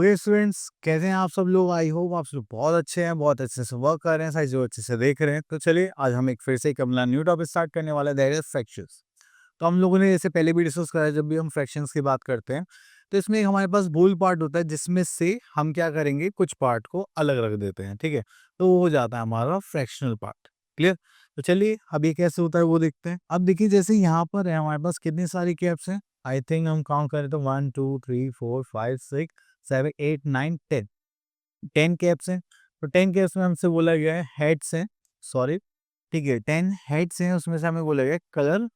Dear students, कैसे हैं आप सब लोग? आई होप आप सब बहुत अच्छे हैं, बहुत अच्छे से वर्क कर रहे हैं, सारी जो अच्छे से देख रहे हैं। तो चलिए आज हम एक फिर से एक अपना न्यू टॉपिक स्टार्ट करने वाले हैं, दैट इज फ्रैक्शंस। तो हम लोगों ने जैसे पहले भी डिस्कस करा है, जब भी हम फ्रैक्शंस की बात करते हैं तो इसमें हमारे पास होल पार्ट होता है जिसमें से हम क्या करेंगे, कुछ पार्ट को अलग रख देते हैं। ठीक है, तो वो हो जाता है हमारा फ्रैक्शनल पार्ट। क्लियर? तो चलिए अब ये कैसे होता है वो देखते हैं। अब देखिए जैसे यहाँ पर है हमारे पास कितनी सारी कैप्स हैं। आई थिंक हम काउंट करें तो 1 2 3 4 5 6 7 8 9 10 10 कैप्स हैं। तो 10 कैप्स में हमसे बोला गया है हेड्स हैं, सॉरी, ठीक है, 10 हेड्स हैं, उसमें से हमें बोला गया है colour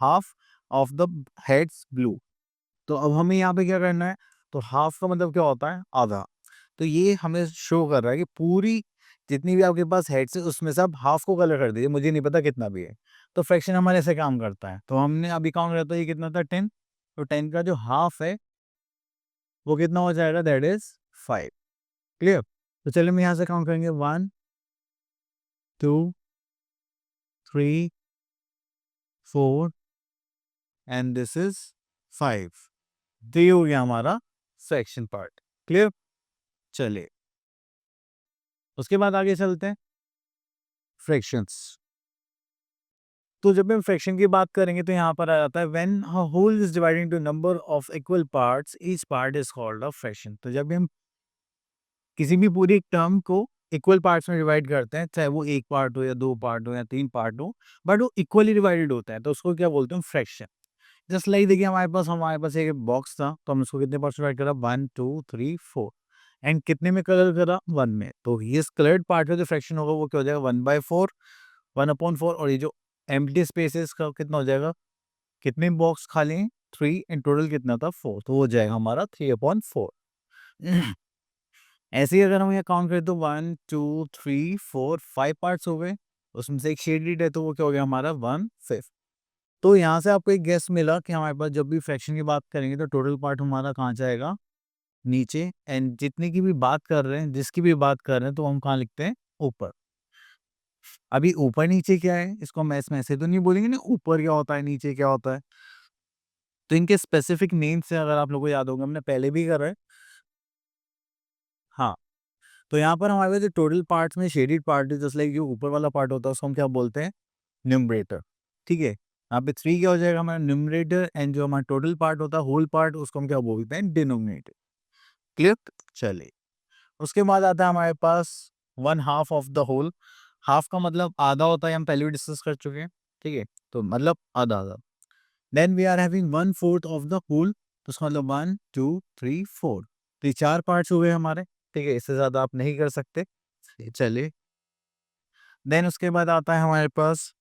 half of the heads blue. तो अब हमें यहाँ पे क्या करना है, तो हाफ का मतलब क्या होता है, आधा। तो ये हमें शो कर रहा है कि पूरी जितनी भी आपके पास हेड्स है उसमें से आप हाफ को कलर कर दीजिए, मुझे नहीं पता कितना भी है। तो फ्रैक्शन हमारे ऐसे काम करता है। तो हमने अभी काउंट करता है ये कितना था, 10। तो 10 का जो हाफ है वो कितना हो जाएगा, दैट इज 5। क्लियर? तो चलिए हम यहाँ से काउंट करेंगे 1 2 3 4 एंड दिस इज 5। तो ये हो गया हमारा फ्रैक्शन पार्ट। क्लियर? चलिए उसके बाद आगे चलते हैं, फ्रैक्शंस। तो जब हम फ्रैक्शन की बात करेंगे तो यहाँ पर आ जाता है when a whole is divided into number of equal parts each part is called a fraction. तो जब भी हम किसी भी पूरी टर्म को इक्वल पार्ट्स में डिवाइड करते हैं, चाहे वो एक पार्ट हो या दो पार्ट हो या तीन पार्ट हो, बट वो इक्वली डिवाइडेड होता है, तो उसको क्या बोलते हैं, फ्रैक्शन। जस्ट लाइक देखिए हमारे पास एक बॉक्स था, तो हम इसको कितने पार्ट्स डिवाइड करा, 1 2 3 4, एंड कितने में कलर करा, 1 में। तो ये कलर्ड पार्ट का जो फ्रैक्शन होगा वो क्या हो जाएगा, 1/4, 1/4। और ये जो एम्प्टी स्पेसेस का कितना हो जाएगा, कितने बॉक्स खाली हैं, 3, एंड टोटल कितना था, 4, तो हो जाएगा हमारा 3/4। ऐसे ही अगर हम यहाँ काउंट करें तो 1 2 3 4 5 पार्ट्स हो गए, उसमें से एक शेडेड है तो वो क्या हो गया हमारा 1/5। तो यहाँ से आपको एक गेस मिला कि हमारे पास जब भी फ्रैक्शन की बात करेंगे तो टोटल पार्ट हमारा कहाँ जाएगा, नीचे। एंड जितने की भी बात कर रहे हैं, जिसकी भी बात कर रहे हैं, तो हम कहाँ लिखते हैं, ऊपर। अभी ऊपर नीचे क्या है, इसको हम इसमें ऐसे तो नहीं बोलेंगे ना, ऊपर क्या होता है, नीचे क्या होता है। तो इनके स्पेसिफिक नेम्स से अगर आप लोगों को याद होगा, हमने पहले भी करा है। हाँ, तो यहाँ पर हमारे पास जो टोटल पार्ट्स में शेडेड पार्ट है, जस्ट लाइक जो ऊपर वाला पार्ट होता है उसको हम क्या बोलते हैं, न्यूमरेटर। ठीक है, यहाँ पे 3 क्या हो जाएगा हमारा न्यूमरेटर, एंड जो हमारा टोटल पार्ट होता है, होल पार्ट, उसको हम क्या बोलते हैं, डिनोमिनेटर। क्लियर? चलिए उसके बाद आता है हमारे पास 1/2 ऑफ द होल। हाफ का मतलब आधा होता है, हम पहले भी डिस्कस कर चुके हैं। ठीक है, तो मतलब आधा आधा। Then we are having 1/4 of the whole, तो उसका मतलब 1 2 3 4। तो ये 4 पार्ट्स हो गए हमारे। ठीक है, इससे ज्यादा आप नहीं कर सकते। चलिए देन उसके बाद आता है हमारे पास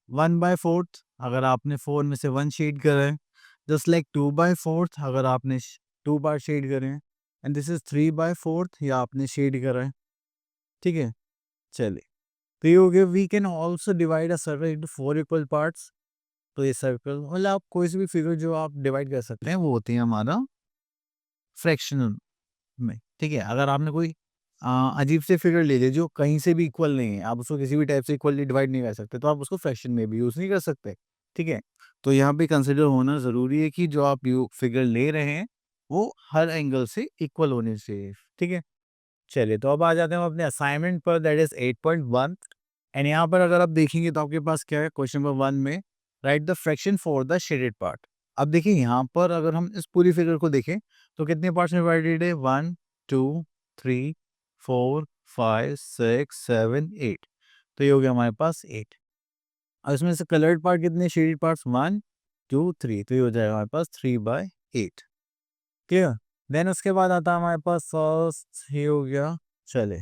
1/4, अगर आपने 4 में से 1 शेड करा है। जस्ट लाइक 2/4, अगर आपने 2 बार शेड करे हैं। एंड दिस इज 3/4, या आपने शेड करा है। ठीक है, चलिए तो ये हो गया। We can also divide a circle into 4 equal parts. तो ये सर्कल मतलब आप कोई सी भी फिगर जो आप डिवाइड कर सकते हैं वो होती है हमारा फ्रैक्शनल में। ठीक है, अगर आपने कोई अजीब से फिगर ले ली जो कहीं से भी इक्वल नहीं है, आप उसको किसी भी टाइप से इक्वली डिवाइड नहीं कर सकते, तो आप उसको फ्रैक्शन में भी यूज नहीं कर सकते। ठीक है, तो यहाँ पे कंसिडर होना जरूरी है कि जो आप यू फिगर ले रहे हैं वो हर एंगल से इक्वल होनी चाहिए। ठीक है, चलिए तो अब आ जाते हैं हम अपने असाइनमेंट पर, दैट इज 8.1। एंड यहाँ पर अगर आप देखेंगे तो आपके पास क्या है, क्वेश्चन नंबर 1 में right the fraction for the shaded part. अब देखिए यहाँ पर अगर हम इस पूरी फिगर को देखें तो कितने पार्ट्स में डिवाइडेड है, 1 2 3 4 5 6 7 8। तो ये हो गया हमारे पास 8। और इसमें से कलर्ड पार्ट कितने, शेडेड पार्ट्स 1 2 3, तो ये हो जाएगा हमारे पास 3/8। क्लियर? देन उसके बाद आता है हमारे पास फर्स्ट, ये हो गया। चले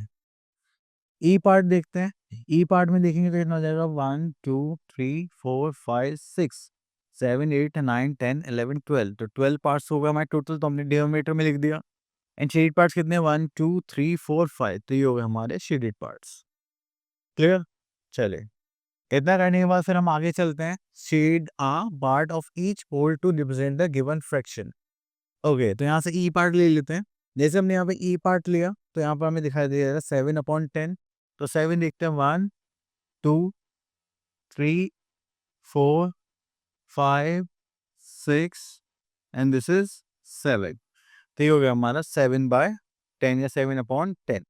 ई पार्ट देखते हैं। ई पार्ट में देखेंगे तो कितना हो जाएगा, 1 2 3 4 5 6 7 8 9 10 11 12। तो 12 पार्ट्स होगा हमारे टोटल, तो हमने डिनोमिनेटर में लिख दिया। एंड शेडेड पार्ट्स कितने, 1 2 3 4 5, तो ये हो गए हमारे शेडेड पार्ट्स। क्लियर? चले इतना करने के बाद फिर हम आगे चलते हैं, shade a part of each whole to represent the given fraction. Okay, तो यहाँ से ई पार्ट ले लेते हैं। जैसे हमने यहाँ पे ई पार्ट लिया तो यहाँ पर हमें दिखाई दे रहा है 7/10। तो 7 देखते हैं, 1 2 3 4 5 6 एंड दिस इज 7। तो ये हो गया हमारा 7/10 या 7/10।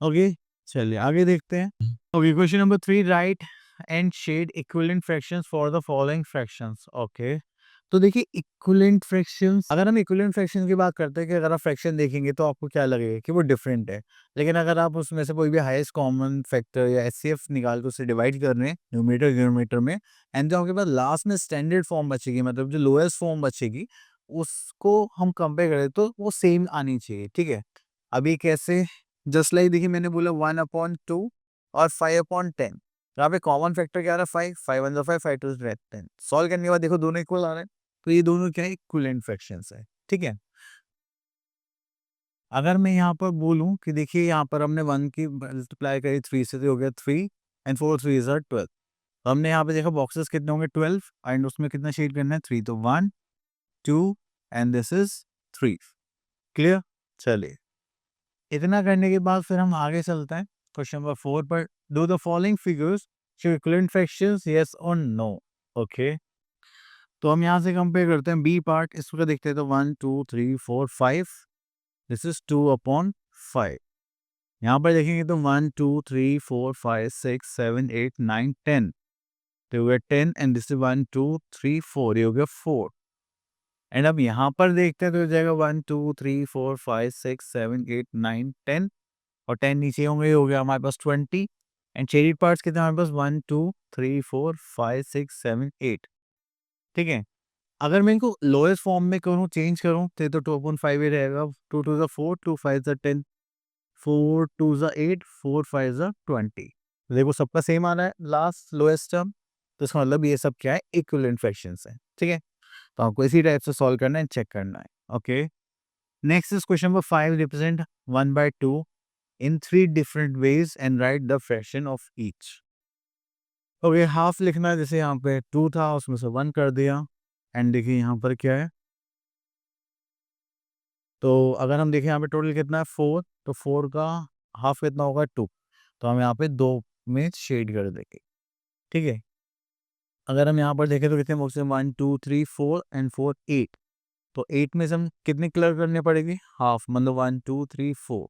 ओके, चलिए आगे देखते हैं। Okay, question number 3, write and shade equivalent fractions for the following fractions. Okay, तो देखिए इक्विवेलेंट फ्रैक्शंस, अगर हम इक्विवेलेंट फ्रैक्शन की बात करते हैं कि अगर आप फ्रैक्शन देखेंगे तो आपको क्या लगेगा कि वो डिफरेंट है। लेकिन अगर आप उसमें से कोई भी हाईएस्ट कॉमन फैक्टर या एचसीएफ निकाल के उसे डिवाइड कर रहे हैं न्यूमरेटर डिनोमिनेटर में, एंड जो आपके पास लास्ट में स्टैंडर्ड फॉर्म बचेगी, मतलब जो लोएस्ट फॉर्म बचेगी, उसको हम कंपेयर करें तो वो सेम आनी चाहिए। ठीक है, अभी कैसे, जस्ट लाइक देखिए मैंने बोला 1/2 और 5/10। यहाँ पे कॉमन फैक्टर क्या आ रहा है, 5, 5 1 5, 5 2 10। सॉल्व करने के बाद देखो दोनों इक्वल आ रहे हैं, तो ये दोनों क्या है, इक्विवेलेंट फ्रैक्शंस है। ठीक है, अगर मैं यहाँ पर बोलूँ कि देखिए यहाँ पर हमने 1 की मल्टीप्लाई करी 3 से, तो हो गया 3 एंड 4 3 इज 12। तो हमने यहाँ पे देखा बॉक्सेस कितने होंगे, 12, एंड उसमें कितना शेड करना है, 3, तो 1 2 एंड दिस इज 3। क्लियर, चलिए इतना करने के बाद फिर हम आगे चलते हैं क्वेश्चन नंबर 4 पर। Do the following figures show equivalent fractions, yes और नो। ओके, तो हम यहाँ से कंपेयर करते हैं बी पार्ट, इसको देखते हैं तो 1 2 3 4 5, दिस इज 2/5। यहाँ पर देखेंगे तो 1 2 3 4 5 6 7 8 9 10, तो हो गया 10 एंड दिस इज 1 2 3 4, ये हो गया 4। एंड अब यहाँ पर देखते हैं तो हो जाएगा 1 2 3 4 5 6 7 8 9 10, और 10 नीचे होंगे, हो गया हमारे पास 20। एंड शेडेड पार्ट्स कितने हमारे पास, 1 2 3 4 5 6 7 8। ठीक है, अगर मैं इनको लोएस्ट फॉर्म में करूँ, चेंज करूँ, तो 2/5 ही रहेगा। 2 2 ज़ा 4, 2 5 ज़ा 10, 4 2 ज़ा 8, 4 5 ज़ा 20। देखो सबका सेम आ रहा है लास्ट लोएस्ट टर्म, तो इसका मतलब ये सब क्या है, इक्विवेलेंट फ्रैक्शंस है। ठीक है, तो आपको इसी टाइप से सॉल्व करना है, चेक करना है। Okay, next is question number 5, represent 1/2 in 3 different ways and write the fraction of each। Okay, half लिखना है, जैसे यहाँ पे 2 था उसमें से 1 कर दिया, एंड देखिए यहाँ पर क्या है, तो अगर हम देखें यहाँ पे टोटल कितना है 4, तो 4 का हाफ कितना होगा 2, तो हम यहाँ पे 2 में शेड कर देंगे। ठीक है, अगर हम यहाँ पर देखें तो कितने बॉक्स 1 2 3 4 एंड 4 8, तो 8 में से हम कितने कलर करने पड़ेगी, हाफ, मतलब 1 2 3 4,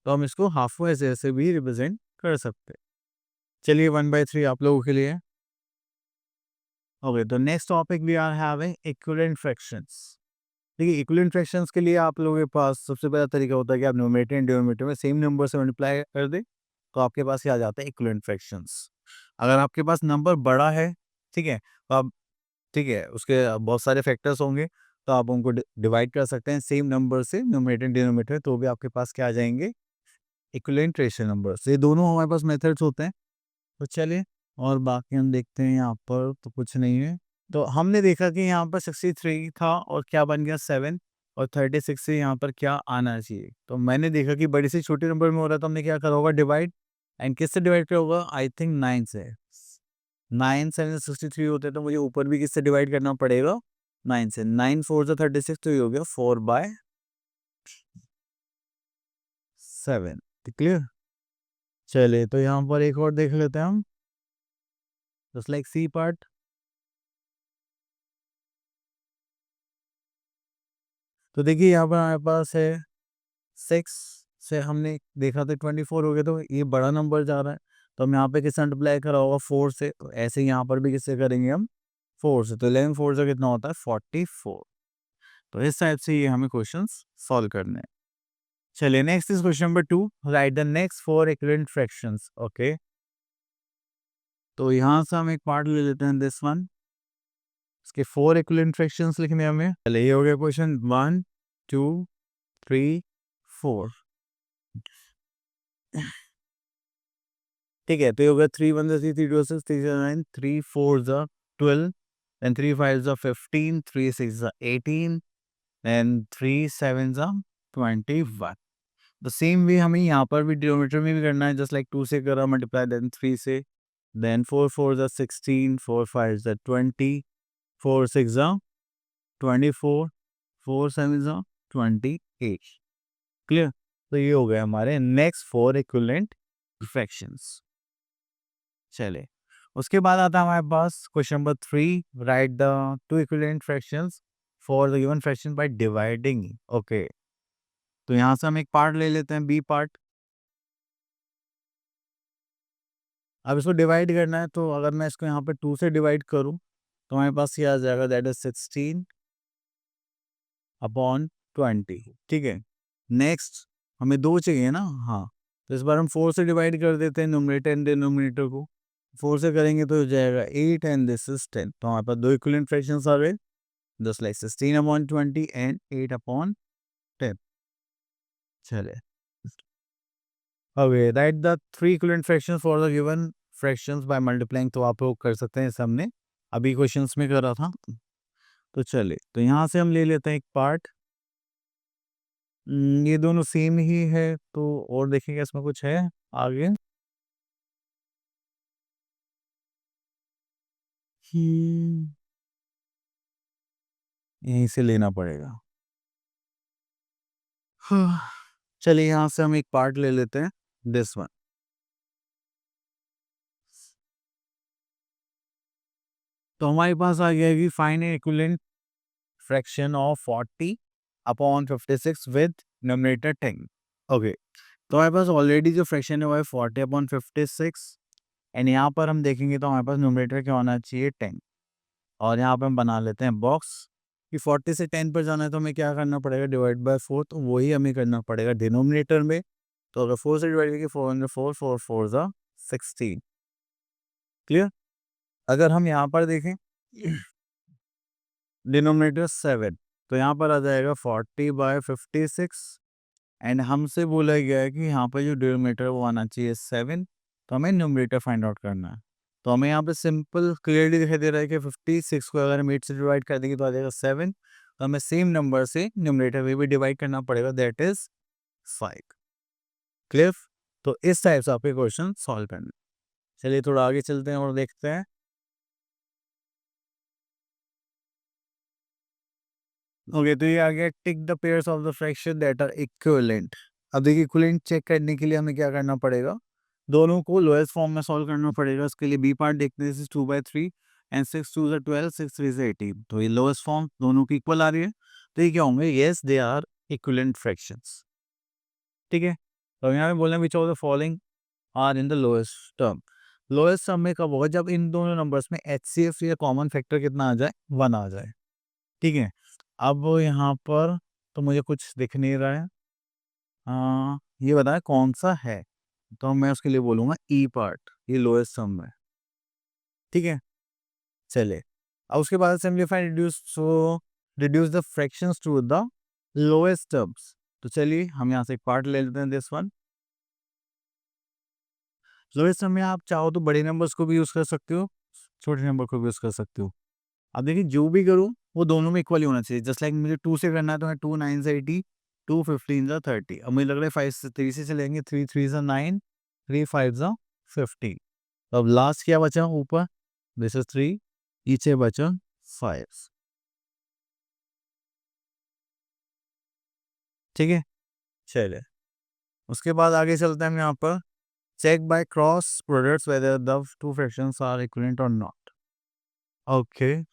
तो हम इसको हाफ को ऐसे ऐसे भी रिप्रेजेंट कर सकते हैं। चलिए 1/3 आप लोगों के लिए। ओके, तो next topic we are having equivalent fractions. देखिए इक्विवेलेंट फ्रैक्शंस के लिए आप लोगों के पास सबसे पहला तरीका होता है कि आप न्यूमरेटर एंड डिनोमिनेटर में सेम नंबर से मल्टीप्लाई कर दें, तो आपके पास क्या आ जाता है, इक्विवेलेंट फ्रैक्शंस। अगर आपके पास नंबर बड़ा है, ठीक है, तो आप, ठीक है, उसके बहुत सारे फैक्टर्स होंगे, तो आप उनको डिवाइड कर सकते हैं सेम नंबर से, न्यूमरेटर एंड डिनोमिनेटर, तो भी आपके पास क्या आ जाएंगे, इक्विवेलेंट रेशियो नंबर्स। ये दोनों हमारे पास मेथड्स होते हैं। तो चलिए और बाकी हम देखते हैं, यहाँ पर तो कुछ नहीं है। तो हमने देखा कि यहाँ पर 63 था और क्या बन गया 7, और 36 से यहाँ पर क्या आना चाहिए। तो मैंने देखा कि बड़ी से छोटे नंबर में हो रहा है, तो हमने क्या करा होगा, डिवाइड, एंड किससे डिवाइड किया होगा, आई थिंक 9 से। 9 7 63 होते हैं, तो मुझे ऊपर भी किससे डिवाइड करना पड़ेगा, 9 से। 9 4 से 36, तो ये हो गया 4/7। क्लियर, चलिए तो यहाँ पर एक और देख लेते हैं हम, जस्ट लाइक सी पार्ट। तो देखिए यहाँ पर हमारे पास है 6 से, हमने देखा था 24 हो गया, तो ये बड़ा नंबर जा रहा है, तो हम यहाँ पे किससे मल्टीप्लाई करा होगा, 4 से, तो ऐसे ही यहाँ पर भी किससे करेंगे हम, 4 से। तो 11 4 से कितना होता है, 44। तो इस टाइप से ये हमें क्वेश्चंस सॉल्व करने हैं। चलिए next is question number 2, right the next 4 equivalent fractions. Okay, तो यहाँ से हम एक पार्ट ले लेते हैं, दिस वन, इसके 4 इक्विवेलेंट फ्रैक्शंस लिखने हैं हमें। चलिए ये हो गया क्वेश्चन 1 2 3 4। ठीक है, तो ये हो गया 3 1 3 3 2 6 3 9 3 4 12 and 3 5 15 3 6 18 and 3 7 21। The same way हमें यहाँ पर भी डिनोमिनेटर में भी करना है, जस्ट लाइक 2 से करा मल्टीप्लाई, देन 3 से, देन 4 4 16, 4 5 20, 4 6 24, 4 7 28। क्लियर, तो ये हो गए हमारे नेक्स्ट 4 इक्विवेलेंट फ्रैक्शंस। चले, उसके बाद आता है हमारे पास question number 3, write the 2 equivalent fractions for the given fraction by dividing. Okay, तो यहाँ से हम एक पार्ट ले लेते हैं, बी पार्ट। अब इसको डिवाइड करना है, तो अगर मैं इसको यहाँ पे 2 से डिवाइड करूँ तो हमारे पास ये आ जाएगा, दैट इज 16/20। ठीक है, नेक्स्ट हमें 2 चाहिए ना, हाँ, तो इस बार हम 4 से डिवाइड कर देते हैं न्यूमरेटर एंड डिनोमिनेटर को। 4 से करेंगे तो हो जाएगा 8 एंड दिस इज 10। तो हमारे पास 2 इक्विवेलेंट फ्रैक्शंस आ गए, जस्ट लाइक 16/20 एंड 8/10। चले, okay, right the 3 equivalent fractions for the given fractions by multiplying. तो आप लोग कर सकते हैं, इसे हमने अभी क्वेश्चंस में करा था। तो चलिए, तो यहाँ से हम ले लेते हैं एक पार्ट। ये दोनों सेम ही है, तो और देखेंगे इसमें कुछ है आगे। यहीं से लेना पड़ेगा। हाँ, चलिए यहाँ से हम एक पार्ट ले लेते हैं, दिस वन। तो हमारे पास आ गया कि find equivalent fraction of 40/56 with numerator 10। Okay, तो हमारे पास ऑलरेडी जो फ्रैक्शन है वो है 40/56, एंड यहाँ पर हम देखेंगे तो हमारे पास न्यूमरेटर क्या होना चाहिए, 10। और यहाँ पे हम बना लेते हैं बॉक्स कि 40 से 10 पर जाना है तो हमें क्या करना पड़ेगा, डिवाइड बाय 4। तो वही हमें करना पड़ेगा डिनोमिनेटर में। तो अगर 4 से डिवाइड करेंगे, 4 4 4 ज़ा 16। क्लियर। अगर हम यहाँ पर देखें डिनोमिनेटर 7, तो यहाँ पर आ जाएगा 40/56, एंड हमसे बोला गया है कि यहाँ पर जो डिनोमिनेटर वो आना चाहिए 7। तो हमें न्यूमरेटर फाइंड आउट करना है। तो हमें यहाँ पे सिंपल क्लियरली दिखाई दे रहा है कि 56 को अगर हम 8 से डिवाइड कर देंगे तो आ जाएगा 7। तो हमें सेम नंबर से न्यूमरेटर में भी डिवाइड करना पड़ेगा, दैट इज 5। क्लियर। तो इस टाइप से आपके क्वेश्चन सॉल्व करना। चलिए थोड़ा आगे चलते हैं और देखते हैं। ओके, तो ये आ गया, tick the pairs of the fraction that are equivalent. अब देखिए, इक्विवेलेंट चेक करने के लिए हमें क्या करना पड़ेगा, दोनों को लोएस्ट फॉर्म में सॉल्व करना पड़ेगा। उसके लिए बी पार्ट देखते हैं, 2/3 एंड 6 2 ज़ा 12, 6 3 ज़ा 18। तो ये लोएस्ट फॉर्म दोनों की इक्वल आ रही है, तो ये क्या होंगे, yes they are equivalent fractions. ठीक है, तो यहाँ पे बोलना which of the following are in the lowest term. Lowest term में कब होगा, जब इन दोनों नंबर्स में एचसीएफ या कॉमन फैक्टर कितना आ जाए, 1 आ जाए। ठीक है, अब यहाँ पर तो मुझे कुछ दिख नहीं रहा है, ये बताएं कौन सा है। तो मैं उसके लिए बोलूँगा ई पार्ट, ये लोएस्ट सम है। ठीक है, चलिए, अब उसके बाद simplify reduce, so reduce the fractions to the lowest terms. तो चलिए हम यहाँ से एक पार्ट ले लेते हैं, दिस वन। लोएस्ट टर्म में आप चाहो तो बड़े नंबर्स को भी यूज़ कर सकते हो, छोटे नंबर को भी यूज़ कर सकते हो। अब देखिए, जो भी करूँ वो दोनों में इक्वल ही होना चाहिए। जस्ट लाइक मुझे 2 से करना है तो मैं 2 9 से 80, 2 15 ज़ा 30। अब मुझे लग रहा है 5 से 3 से चलेंगे, 3 3 ज़ा 9, 3 5 ज़ा 50। तो अब लास्ट क्या बचा ऊपर, दिस इज 3, नीचे बचा 5। ठीक है, चलिए उसके बाद आगे चलते हैं हम यहाँ पर। Check by cross products whether the two fractions are equivalent और नॉट। ओके,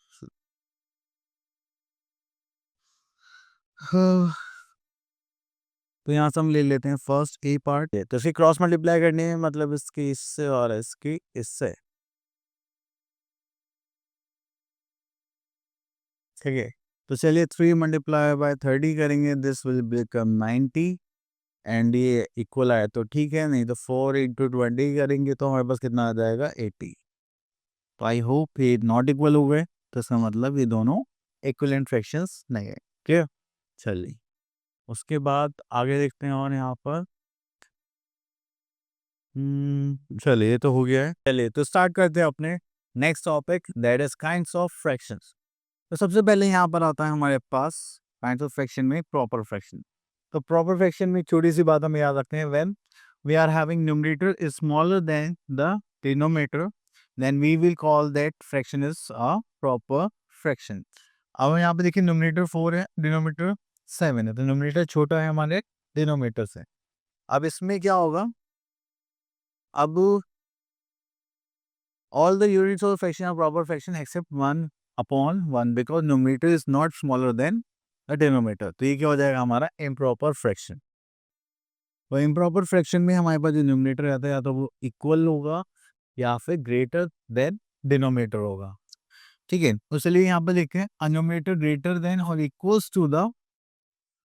तो यहाँ से हम ले लेते हैं फर्स्ट ए पार्ट। तो इसकी क्रॉस मल्टीप्लाई करनी है, मतलब इसकी इससे और इसकी इससे। ठीक है, तो चलिए 3 मल्टीप्लाई बाय 30 करेंगे, दिस विल बिकम 90, एंड ये इक्वल आया तो ठीक है, नहीं तो 4 इंटू 20 करेंगे तो हमारे पास कितना आ जाएगा, 80। तो आई होप ये नॉट इक्वल हो गए, तो इसका मतलब ये दोनों इक्विवेलेंट फ्रैक्शंस नहीं है। क्लियर। चलिए उसके बाद आगे देखते हैं, और यहाँ पर चलिए ये तो हो गया है। चलिए तो स्टार्ट करते हैं अपने next topic, that is kinds of fractions. तो सबसे पहले यहाँ पर आता है हमारे पास काइंड्स ऑफ फ्रैक्शन में प्रॉपर फ्रैक्शन। तो प्रॉपर फ्रैक्शन में छोटी सी बात हम याद रखते हैं, when we are having numerator is smaller than the denominator, then we will call that fraction is a proper fraction. अब यहाँ पे देखिए, न्यूमरेटर 4 है, डिनोमिनेटर 7 है, तो न्यूमरेटर छोटा है हमारे डिनोमिनेटर से। अब इसमें क्या होगा, अब all the units of fraction are proper fraction except one upon 1 because numerator is not smaller than the denominator. तो ये क्या हो जाएगा हमारा इम्प्रॉपर फ्रैक्शन। तो इम्प्रॉपर फ्रैक्शन में हमारे पास जो न्यूमरेटर रहता है या तो वो इक्वल होगा या फिर ग्रेटर देन डिनोमिनेटर होगा। ठीक है, तो चलिए यहाँ पर लिखते हैं अ न्यूमरेटर ग्रेटर देन और equals to the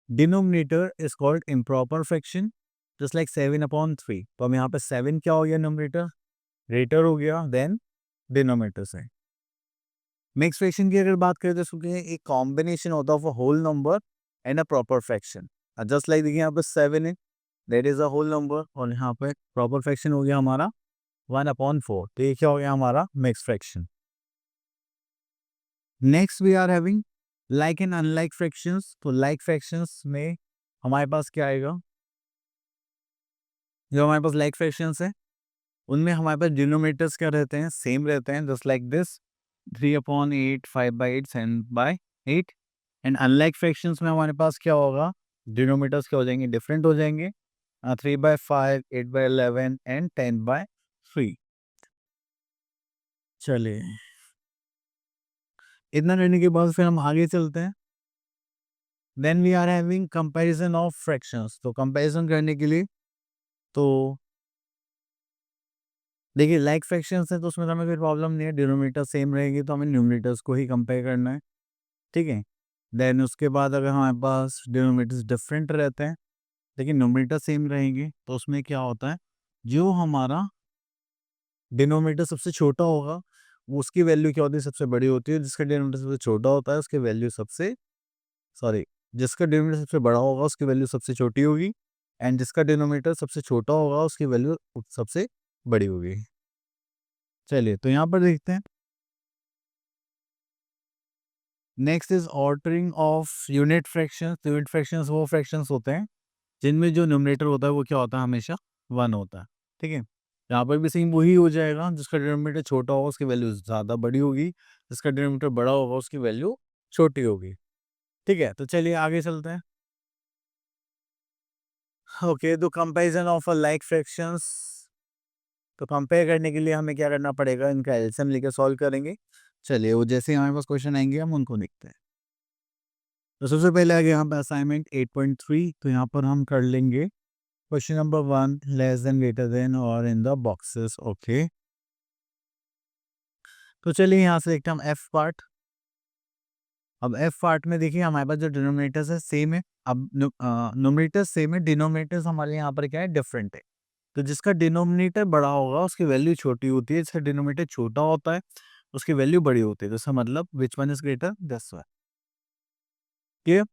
denominator is called improper fraction, just like 7/3। तो हम यहाँ पे 7 क्या हो गया न्यूमरेटर, ग्रेटर हो गया देन डिनोमिनेटर से। मिक्स फ्रैक्शन की अगर बात करें तो इसको एक कॉम्बिनेशन होता है of a whole number and a proper fraction. Just like देखिए यहाँ पे 7 है, that is a whole number, और यहाँ पे प्रॉपर फ्रैक्शन हो गया हमारा 1/4। तो ये क्या हो गया हमारा mix fraction. Next we are having like and unlike fractions. तो लाइक फ्रैक्शंस में हमारे पास क्या आएगा, जो हमारे पास लाइक फ्रैक्शंस है उनमें हमारे पास डिनोमिनेटर्स क्या रहते हैं, सेम रहते हैं, just like this 3/8, 5/8, 7/8। And unlike fractions में हमारे पास क्या होगा, डिनोमिनेटर्स क्या हो जाएंगे, डिफरेंट हो जाएंगे, 3/5, 8/11 एंड 10/3। चलिए, इतना करने के बाद फिर हम आगे चलते हैं। Then we are having comparison of fractions. तो कंपैरिजन करने के लिए तो देखिए लाइक फ्रैक्शंस है तो उसमें तो हमें कोई प्रॉब्लम नहीं है, डिनोमिनेटर सेम रहेगी तो हमें न्यूमरेटर्स को ही कंपेयर करना है। ठीक है, देन उसके बाद अगर हमारे पास डिनोमिनेटर्स डिफरेंट रहते हैं लेकिन न्यूमरेटर सेम रहेंगे तो उसमें क्या होता है, जो हमारा डिनोमिनेटर सबसे छोटा होगा वो उसकी वैल्यू क्या होती है, सबसे बड़ी होती है। जिसका डिनोमिनेटर सबसे छोटा होता है उसकी वैल्यू सबसे सॉरी जिसका डिनोमिनेटर सबसे बड़ा होगा उसकी वैल्यू सबसे छोटी होगी, एंड जिसका डिनोमिनेटर सबसे छोटा होगा उसकी वैल्यू सबसे बड़ी होगी। चलिए तो यहाँ पर देखते हैं। Next is ordering of unit fractions. Unit fractions वो फ्रैक्शंस होते हैं जिनमें जो न्यूमरेटर होता है वो क्या होता है, हमेशा 1 होता है। ठीक है, यहाँ पर भी सेम वही हो जाएगा, जिसका डिनोमिनेटर छोटा होगा उसकी वैल्यू ज़्यादा बड़ी होगी, जिसका डिनोमिनेटर बड़ा होगा उसकी वैल्यू छोटी होगी। ठीक है, तो चलिए आगे चलते हैं। ओके, तो comparison of a like fractions. तो कंपेयर करने के लिए हमें क्या करना पड़ेगा, इनका एलसीएम लेकर सॉल्व करेंगे। चलिए, वो जैसे ही हमारे पास क्वेश्चन आएंगे हम उनको लिखते हैं। तो सबसे पहले आ गया यहाँ पे असाइनमेंट 8.3। तो यहाँ पर हम कर लेंगे question number 1 less than greater than और इन द बॉक्सेस। ओके, तो चलिए यहाँ से देखते हैं हम एफ पार्ट। अब एफ पार्ट में देखिए हमारे पास जो डिनोमिनेटर्स है सेम है। अब न्यूमरेटर्स सेम है, डिनोमिनेटर्स हमारे यहाँ पर क्या है, डिफरेंट है। तो जिसका डिनोमिनेटर बड़ा होगा उसकी वैल्यू छोटी होती है, जिसका डिनोमिनेटर छोटा होता है उसकी वैल्यू बड़ी होती है। तो इसका मतलब which one is greater, this one. Clear.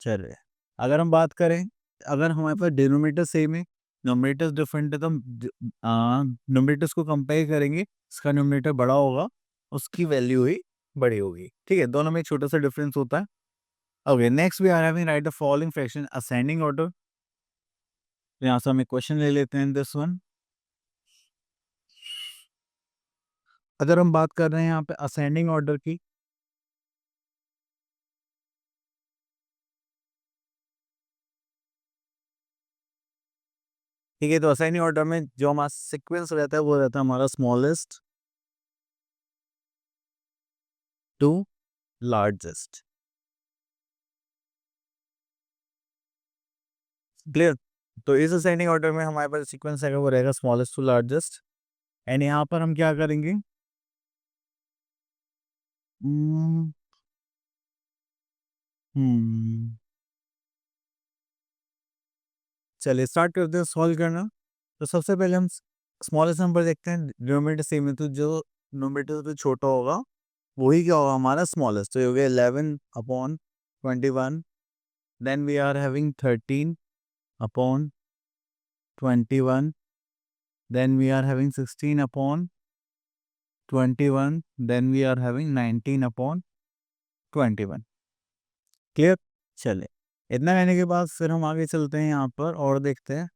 चलिए, अगर हम बात करें, अगर हमारे पास डिनोमिनेटर सेम है नोमिनेटर्स डिफरेंट है तो हम नोमिनेटर्स को कंपेयर करेंगे, इसका नोमिनेटर बड़ा होगा उसकी वैल्यू ही बड़ी होगी। ठीक है, दोनों में एक छोटा सा डिफरेंस होता है। Okay, next we are having write the following fraction ascending order. यहाँ से हम एक क्वेश्चन ले लेते हैं, दिस वन। अगर हम बात कर रहे हैं यहाँ पे असेंडिंग ऑर्डर की, ठीक है, तो असेंडिंग ऑर्डर में जो हमारा सीक्वेंस रहता है वो रहता है हमारा स्मॉलेस्ट टू लार्जेस्ट। क्लियर। तो इस असेंडिंग ऑर्डर में हमारे पास सीक्वेंस है वो रहेगा स्मॉलेस्ट टू लार्जेस्ट। एंड यहाँ पर हम क्या करेंगे, हम्म हम्म, चलिए स्टार्ट करते हैं सॉल्व करना। तो सबसे पहले हम स्मॉलेस्ट नंबर देखते हैं, डिनोमिनेटर सेम है तो जो डिनोमिनेटर से छोटा होगा वही क्या होगा हमारा स्मॉलेस्ट। तो ये हो गया 11/21। Then we are having 13/21। Then we are having 16/21। Then we are having 19/21। Clear. चले, इतना कहने के बाद फिर हम आगे चलते हैं यहाँ पर और देखते हैं।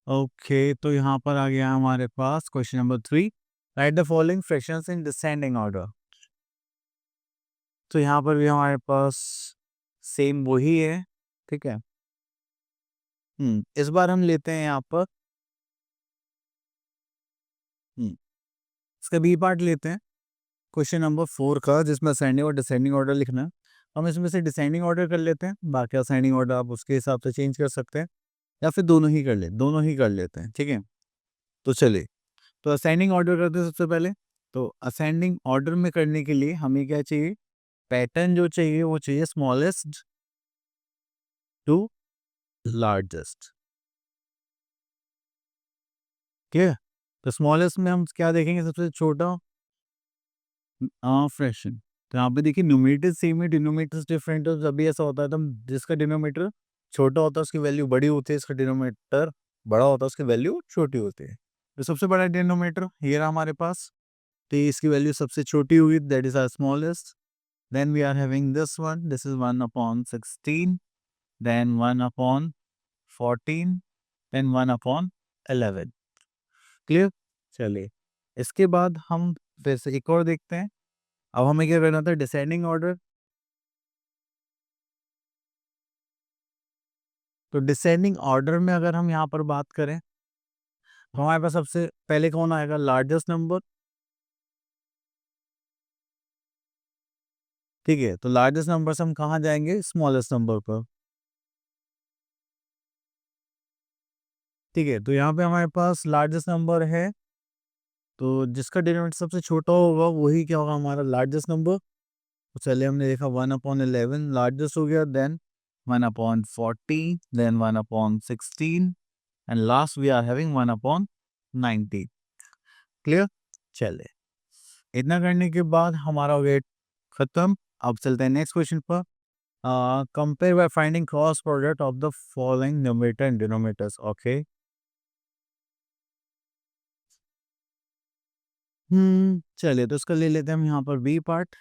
ओके, तो यहाँ पर आ गया हमारे पास question number 3, write the following fractions in descending order. तो यहाँ पर भी हमारे पास सेम वही है। ठीक है, इस बार हम लेते हैं यहाँ पर इसका बी पार्ट लेते हैं क्वेश्चन नंबर 4 का, जिसमें असेंडिंग और डिसेंडिंग ऑर्डर लिखना है। हम इसमें से डिसेंडिंग ऑर्डर कर लेते हैं, बाकी असेंडिंग ऑर्डर आप उसके हिसाब से चेंज कर सकते हैं, या फिर दोनों ही कर लेते हैं, ठीक है। तो चलिए, तो असेंडिंग ऑर्डर करते हैं सबसे पहले। तो असेंडिंग ऑर्डर में करने के लिए हमें क्या चाहिए, पैटर्न जो चाहिए वो चाहिए स्मॉलेस्ट टू लार्जेस्ट, ठीक है। तो स्मॉलेस्ट में हम क्या देखेंगे, सबसे छोटा फ्रैक्शन। तो यहाँ पे देखिए न्यूमरेटर सेम है, डिनोमिनेटर्स डिफरेंट है। जब भी ऐसा होता है तो जिसका डिनोमिनेटर छोटा होता है उसकी वैल्यू बड़ी होती है, इसका डिनोमिनेटर बड़ा होता है उसकी वैल्यू छोटी होती है। तो सबसे बड़ा डिनोमिनेटर ये रहा हमारे पास, तो इसकी वैल्यू सबसे छोटी हुई, that is our smallest. Then we are having this is 1/16, then 1/14, then 1/11। Clear. चलिए, इसके बाद हम फिर से एक और देखते हैं। अब हमें क्या करना था, डिसेंडिंग ऑर्डर। तो डिसेंडिंग ऑर्डर में अगर हम यहाँ पर बात करें तो हमारे पास सबसे पहले कौन आएगा, लार्जेस्ट नंबर, ठीक है। तो लार्जेस्ट नंबर से हम कहाँ जाएंगे, स्मॉलेस्ट नंबर पर, ठीक है। तो यहाँ पे हमारे पास लार्जेस्ट नंबर है, तो जिसका डिनोमिनेटर सबसे छोटा होगा वही क्या होगा, हमारा लार्जेस्ट नंबर। तो चलिए, हमने देखा 1/11 लार्जेस्ट हो गया, then 1/40, then 1/16, and last we are having 1/90। Clear. चलिए, इतना करने के बाद हमारा हो गया खत्म। अब चलते हैं नेक्स्ट क्वेश्चन पर। Compare by finding cross product of the following numerator and denominators. Okay, चलिए, तो इसका ले लेते हैं हम यहाँ पर बी पार्ट।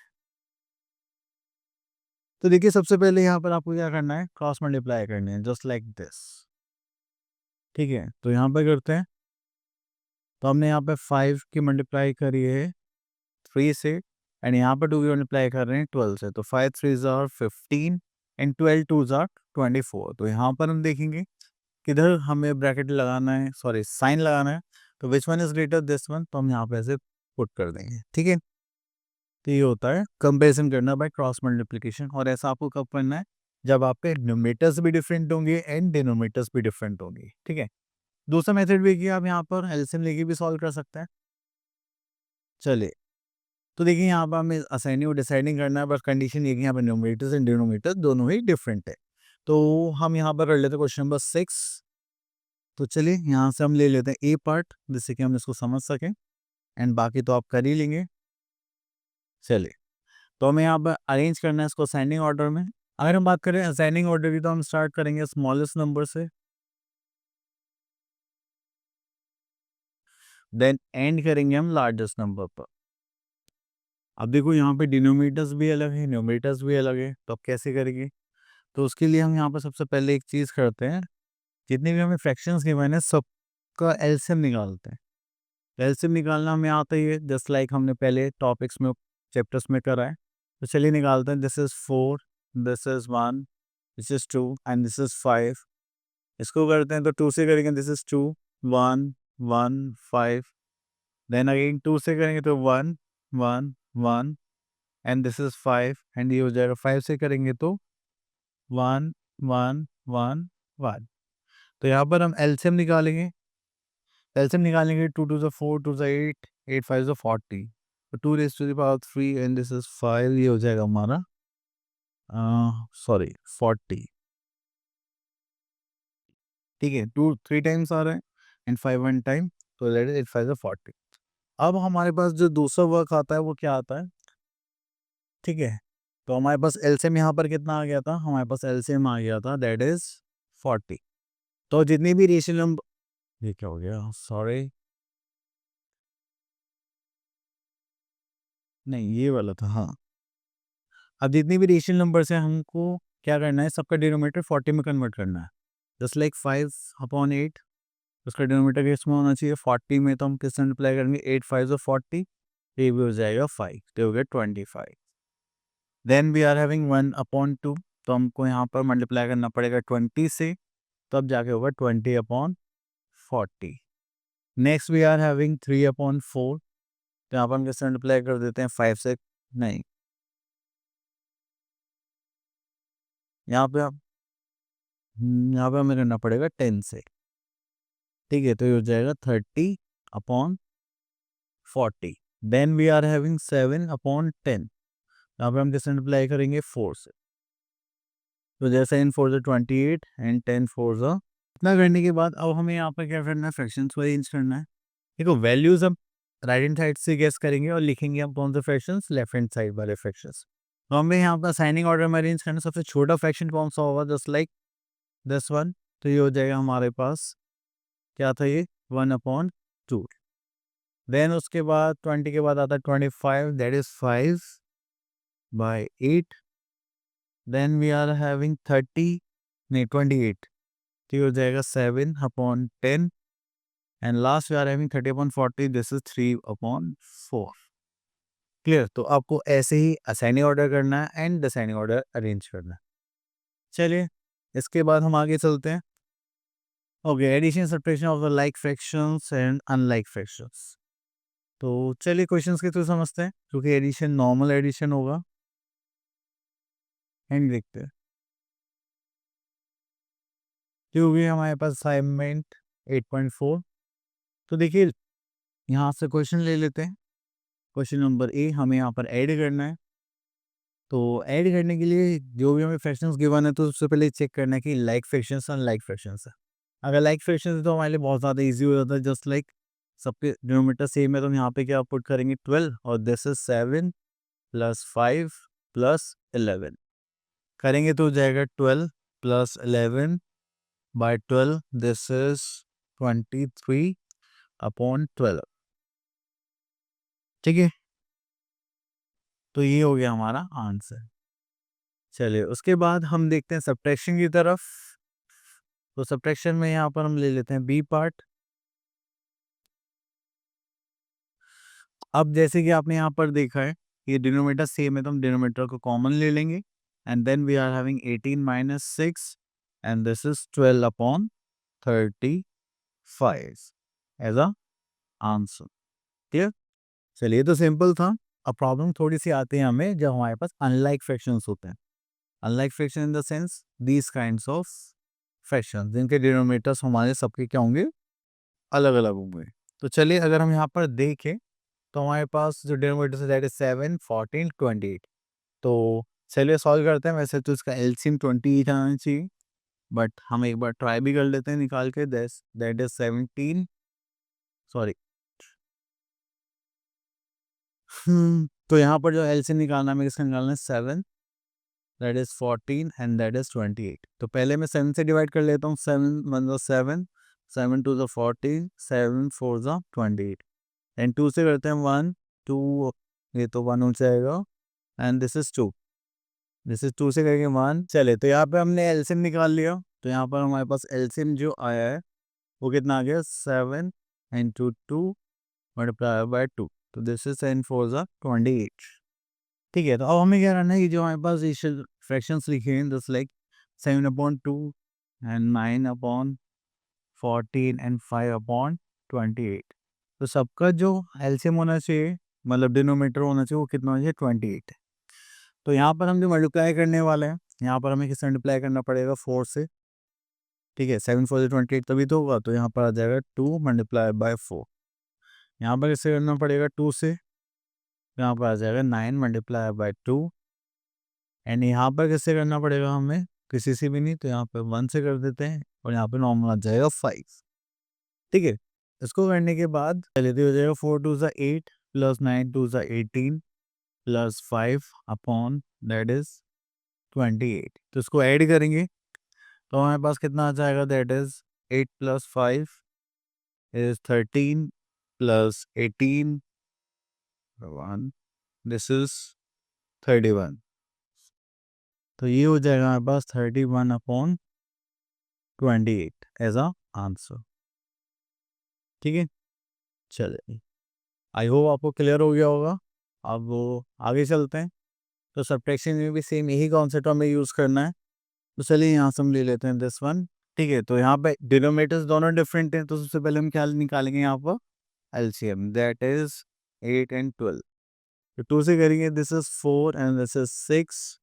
तो देखिए, सबसे पहले यहाँ पर आपको क्या करना है, क्रॉस मल्टीप्लाई करने हैं, जस्ट लाइक दिस, ठीक है। तो यहाँ पर करते हैं। तो हमने यहाँ पे 5 की मल्टीप्लाई करी है 3 से, एंड यहाँ पर 2 की मल्टीप्लाई कर रहे हैं 12 से। तो 5 3 जार 15 एंड 12 2 जार 24। तो यहाँ पर हम देखेंगे किधर हमें ब्रैकेट लगाना है, सॉरी साइन लगाना है। तो which one is greater, this one. तो हम यहाँ पे ऐसे पुट कर देंगे, ठीक है। तो ये होता है कंपेरिजन करना बाय क्रॉस मल्टीप्लिकेशन। और ऐसा आपको कब करना है, जब आपके न्यूमरेटर्स भी डिफरेंट होंगे एंड डिनोमिनेटर्स भी डिफरेंट होंगे, ठीक है। दूसरा मेथड भी कि आप यहाँ पर एलसीएम लेके भी सॉल्व कर सकते हैं। चलिए, तो देखिए यहाँ पर हमें असाइनिंग और डिसाइडिंग करना है, बस कंडीशन ये कि यहाँ पर न्यूमरेटर्स एंड डिनोमिनेटर्स दोनों ही डिफरेंट है। तो हम यहाँ पर कर लेते हैं क्वेश्चन नंबर 6। तो चलिए, यहाँ से हम ले लेते हैं ए पार्ट, जिससे कि हम इसको समझ सकें, एंड बाकी तो आप कर ही लेंगे। चलिए, तो हमें यहाँ पर अरेंज करना है इसको असेंडिंग ऑर्डर में। अगर हम बात करें असेंडिंग ऑर्डर की, तो हम स्टार्ट करेंगे स्मॉलेस्ट नंबर से, देन एंड करेंगे हम लार्जेस्ट नंबर पर। अब देखो, यहाँ पे डिनोमिनेटर्स भी अलग है, न्यूमरेटर्स भी अलग है, तो अब कैसे करेंगे। तो उसके लिए हम यहाँ पर सबसे पहले एक चीज़ करते हैं, जितने भी हमें फ्रैक्शंस गिवन है सबका एलसीएम निकालते हैं। एलसीएम निकालना हमें आता ही है, जस्ट लाइक हमने पहले टॉपिक्स में चैप्टर्स में करा है। तो चलिए निकालते हैं। This is 4, this is 1, this is 2 and this is 5। इसको करते हैं तो 2 से करेंगे, दिस इज 2 1 1 5। देन अगेन 2 से करेंगे तो 1 1 1 एंड दिस इज 5, एंड ये हो जाएगा 5 से करेंगे तो 1 1 1 1। तो यहाँ पर हम एलसीएम निकालेंगे। एलसीएम निकालेंगे, 2 2 4 2 8 8 5 40। तो 2 raise to the power 3 and this is 5, ये हो जाएगा हमारा सॉरी 40, ठीक है। 2 3 टाइम्स आ रहा है एंड 5 1 टाइम, तो लेट इट 8 5 40। अब हमारे पास जो दूसरा वर्क आता है वो क्या आता है, ठीक है। तो हमारे पास एलसीएम यहाँ पर कितना आ गया था, हमारे पास एलसीएम आ गया था, दैट इज 40। तो जितनी भी रेशियल नंबर, ये क्या हो गया, सॉरी, नहीं ये वाला था, हाँ। अब जितनी भी रेशियल नंबर्स हैं हमको क्या करना है, सबका डिनोमिनेटर 40 में कन्वर्ट करना है। जस्ट लाइक 5/8, उसका डिनोमिनेटर किस में होना चाहिए, 40 में। तो हम किस मल्टीप्लाई करेंगे, 8 5 40, ये भी हो जाएगा 5, तो हो गया 25। देन वी आर हैविंग 1/2, तो हमको यहाँ पर मल्टीप्लाई करना पड़ेगा 20 से, तब जाके होगा 20/40। नेक्स्ट वी आर हैविंग 3/4, तो यहाँ पर हम कैसे मल्टीप्लाई कर देते हैं 5 से, नहीं यहाँ पे आप यहाँ पे हमें करना पड़ेगा 10 से, ठीक है। तो ये हो जाएगा 30 upon 40, then we are having 7 upon 10, यहाँ पे हम कैसे मल्टीप्लाई करेंगे 4 से। तो जैसे इन 4 से 28 एंड 10 4 से, इतना करने के बाद अब हमें यहाँ पर क्या करना है, फ्रैक्शंस को अरेंज करना है। देखो वैल्यूज हम राइट हैंड साइड से गेस करेंगे और लिखेंगे हम कौन से फ्रैक्शंस, लेफ्ट हैंड साइड वाले फ्रैक्शंस। तो हमें यहाँ पर असाइनिंग ऑर्डर में अरेंज करना, सबसे छोटा फ्रैक्शन कौन सा होगा, जस्ट लाइक दिस वन। तो ये हो जाएगा हमारे पास, क्या था ये, 1/2। देन उसके बाद 20 के बाद आता है 25, that is 5/8। Then we are having 30, नहीं 28, तो ये हो जाएगा 7/10। And last we are having 30/40, this is 3/4। Clear. तो आपको ऐसे ही असाइनिंग ऑर्डर करना है एंड डिसाइनिंग ऑर्डर अरेंज करना है। चलिए इसके बाद हम आगे चलते हैं। Okay, addition subtraction of the like fractions and unlike fractions. तो चलिए क्वेश्चंस के थ्रू समझते हैं, क्योंकि एडिशन नॉर्मल एडिशन होगा एंड देखते हैं। क्योंकि हमारे पास असाइनमेंट 8.4। तो देखिए यहाँ से क्वेश्चन ले लेते हैं। क्वेश्चन नंबर ए, हमें यहाँ पर ऐड करना है। तो ऐड करने के लिए जो भी हमें फ्रैक्शंस गिवन है, तो सबसे पहले चेक करना है कि लाइक फ्रैक्शंस अनलाइक फ्रैक्शंस है। अगर लाइक फ्रैक्शंस है तो हमारे लिए बहुत ज़्यादा इजी हो जाता है, जस्ट लाइक सबके डिनोमिनेटर सेम है, तो हम यहाँ पे क्या पुट करेंगे 12, और दिस इज 7 + 5 + 11 करेंगे तो हो जाएगा 12 + 11/12, दिस इज 23/12। ठीक है, तो ये हो गया हमारा आंसर। चलिए उसके बाद हम देखते हैं सब्ट्रैक्शन की तरफ। तो सब्ट्रैक्शन में यहाँ पर हम ले लेते हैं बी पार्ट। अब जैसे कि आपने यहाँ पर देखा है, ये डिनोमिनेटर सेम है, तो हम डिनोमिनेटर को कॉमन ले लेंगे and then we are having 18 - 6 and this is 12/35 as a answer. Clear. चलिए तो सिंपल था। अब प्रॉब्लम थोड़ी सी आती है हमें जब हमारे पास अनलाइक फ्रैक्शंस होते हैं। Unlike fraction in the sense these kinds of fractions, जिनके डिनोमिनेटर्स हमारे सबके क्या होंगे, अलग अलग होंगे। तो चलिए अगर हम यहाँ पर देखें, तो हमारे पास जो डिनोमिनेटर है दैट इज 7, 14, 28। तो चलिए सॉल्व करते हैं। वैसे तो इसका एलसीएम 28 आना चाहिए, बट हम एक बार ट्राई भी कर लेते हैं निकाल के। That is 17, sorry. तो यहाँ पर जो एलसीएम निकालना है, हमें किसका निकालना है, 7, that is 14 and that is 28। तो पहले मैं 7 से डिवाइड कर लेता हूँ। 7 1 7, 7 2 14, 7 4 28 एंड 2 से करते हैं 1 2, ये तो 1 हो जाएगा and this is 2, this is 2 से करेंगे 1। चले तो यहाँ पे हमने एलसीएम निकाल लिया। तो यहाँ पर हमारे पास एलसीएम जो आया है वो कितना आ गया, 7 × 2 × 2। तो दिस इज 7 4 28। ठीक है, तो अब हमें क्या करना है, कि जो हमारे पास फ्रैक्शंस लिखे हैं, जस्ट लाइक 7/2 एंड 9/14 एंड 5/28। तो सबका जो एलसीएम होना चाहिए, मतलब डिनोमिनेटर होना चाहिए, वो कितना होना चाहिए, 28। तो यहाँ पर हम जो मल्टीप्लाई करने वाले हैं, यहाँ पर हमें किससे मल्टीप्लाई करना पड़ेगा, 4 से। ठीक है, 7 4 28 तभी तो होगा। तो यहाँ पर आ जाएगा 2 × 4। यहाँ पर किससे करना पड़ेगा, 2 से। यहाँ पर आ जाएगा 9 × 2 एंड यहाँ पर किससे करना पड़ेगा हमें, किसी से भी नहीं, तो यहाँ पर 1 से कर देते हैं और यहाँ पे नॉर्मल आ जाएगा 5। ठीक है, इसको करने के बाद पहले तो हो जाएगा 4 2 8 + 9 2 18 + 5 दैट इज 28। तो इसको ऐड करेंगे तो हमारे पास कितना आ जाएगा, that is 8 + 5 is 13 + 18 1, this is 31। तो ये हो जाएगा हमारे पास 31/28 एज अ आंसर। ठीक है, चलिए आई होप आपको क्लियर हो गया होगा। अब वो आगे चलते हैं। तो सब्ट्रैक्शन में भी सेम यही कॉन्सेप्ट हमें यूज़ करना है। तो चलिए यहाँ से हम ले लेते हैं दिस वन। ठीक है, तो यहाँ पे डिनोमिनेटर्स दोनों डिफरेंट हैं, तो सबसे पहले हम क्या निकालेंगे यहाँ पर, एलसीएम, दैट इज 8 एंड 12। तो 2 से करेंगे this is 4 and this is 6।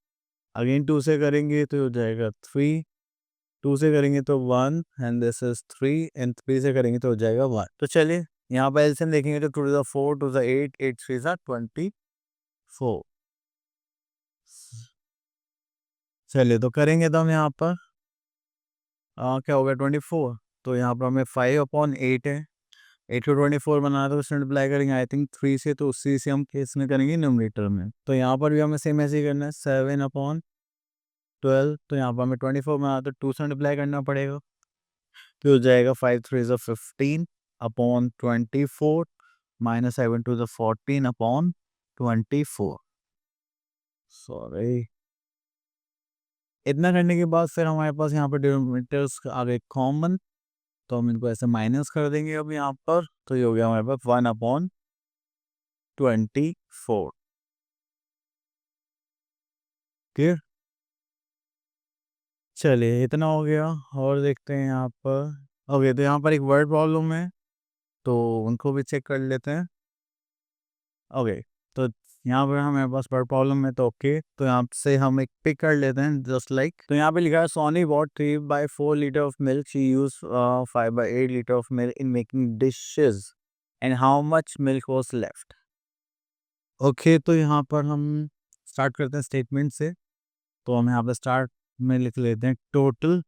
Again 2 से करेंगे तो हो जाएगा 3। 2 से करेंगे तो 1 एंड दिस इज 3 एंड 3 से करेंगे तो हो जाएगा 1। तो चलिए यहाँ पर एलसीएम देखेंगे तो 2 टू द 4 टू द 8 8 3 ज़ा 24। चलिए तो करेंगे तो हम यहाँ पर क्या हो गया 24। तो यहाँ पर हमें 5/8 है। 8 को 24 बनाना तो उसमें मल्टीप्लाई करेंगे आई थिंक 3 से, तो उसी से हम केस में करेंगे न्यूमरेटर में। तो यहाँ पर भी हमें सेम ऐसे ही करना है 7/12। तो यहाँ पर हमें 24 बनाना तो 2 से मल्टीप्लाई करना पड़ेगा। तो हो जाएगा 5 3 ज़ा 15 अपॉन 24 माइनस 7 2 ज़ा 14 अपॉन 24। सॉरी, इतना करने के बाद फिर हमारे पास यहाँ पर डिनोमिनेटर्स आ गए कॉमन, तो हम इनको ऐसे माइनस कर देंगे अब यहाँ पर। तो ये हो गया हमारे पास 1/24। क्लियर? चलिए इतना हो गया और देखते हैं यहाँ पर। ओके, तो यहाँ पर एक वर्ड प्रॉब्लम है, तो उनको भी चेक कर लेते हैं। ओके, तो यहाँ पर हमारे पास वर्ड प्रॉब्लम है, तो ओके, तो यहाँ से हम एक पिक कर लेते हैं जस्ट लाइक। तो यहाँ पे लिखा है Soni bought 3/4 litre of milk, she use 5/8 litre of milk in making dishes and how much milk was left. Okay, तो यहाँ पर हम स्टार्ट करते हैं स्टेटमेंट से। तो हम यहाँ पर स्टार्ट में लिख लेते हैं टोटल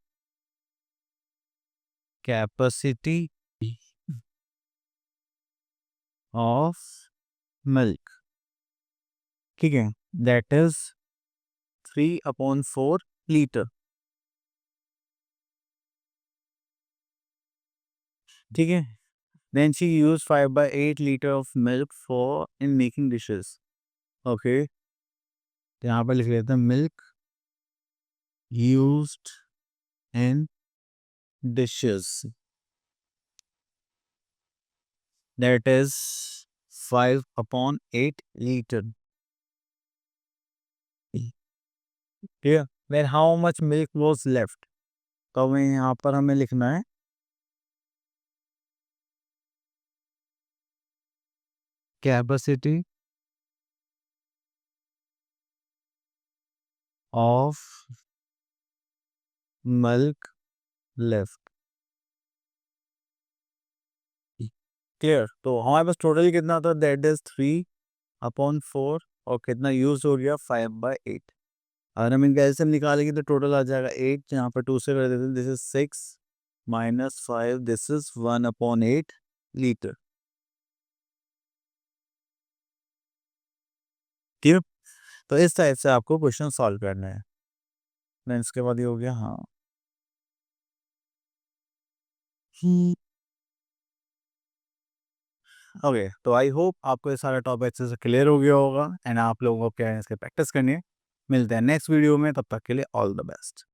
कैपेसिटी ऑफ मिल्क, ठीक है, दैट इज 3/4 लीटर, ठीक है। Then she use 5/8 litre of milk for in making dishes. Okay, तो यहाँ पर लिख लेते हैं milk used in dishes, that is 5/8 litre, ठीक है। Then how much milk was left, तो हमें यहाँ पर हमें लिखना है capacity of milk left, clear. तो हमारे पास टोटल कितना था, दैट इज 3/4 और कितना यूज हो गया 5/8। अगर हम इनका एलसीएम निकालेंगे तो टोटल आ जाएगा 8, यहाँ पर 2 से कर देते हैं, this is 6 minus 5, this is 1/8 litre, ठीक है। तो इस टाइप से आपको क्वेश्चन सॉल्व करना है। देन इसके बाद ये हो गया, हाँ। ओके, तो आई होप आपको ये सारा टॉपिक अच्छे से क्लियर हो गया होगा एंड आप लोगों को क्या है इसके प्रैक्टिस करनी है। मिलते हैं नेक्स्ट वीडियो में, तब तक के लिए ऑल द बेस्ट।